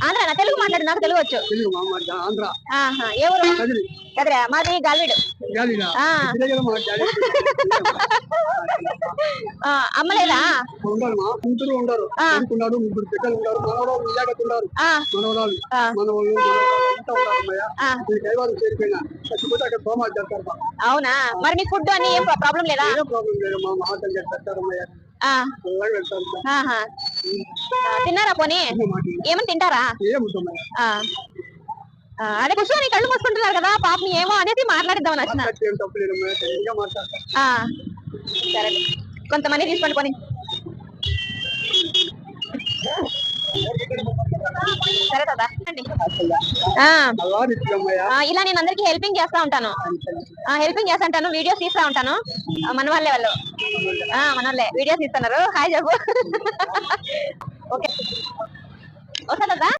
ఆంధ్రానా? తెలుగు మాట్లాడు, నాకు తెలుగు వచ్చు. ఏ ఊరు? కదిరా, మాది గాలివీడు. అమ్మ లేదా? అవునా? మరి మీ ఫుడ్ అని ఏం ప్రాబ్లం లేదా? తిన్నారా పోనీ? ఏమని తింటారా? అదే కూర్చొని కళ్ళు మూసుకుంటున్నారు కదా పాపం, ఏమో అనేది మాట్లాడిద్దామని వచ్చిన. సరే, కొంతమంది తీసుకోండి పోనీ. సరే కదా, ఇలా నేను అందరికి హెల్పింగ్ చేస్తా ఉంటాను. వీడియోస్ తీస్తా ఉంటాను. మన వాళ్ళే వీడియోస్ తీస్తున్నారు. హాయ్ చెప్పు. ఓకే, ఓకే కదా.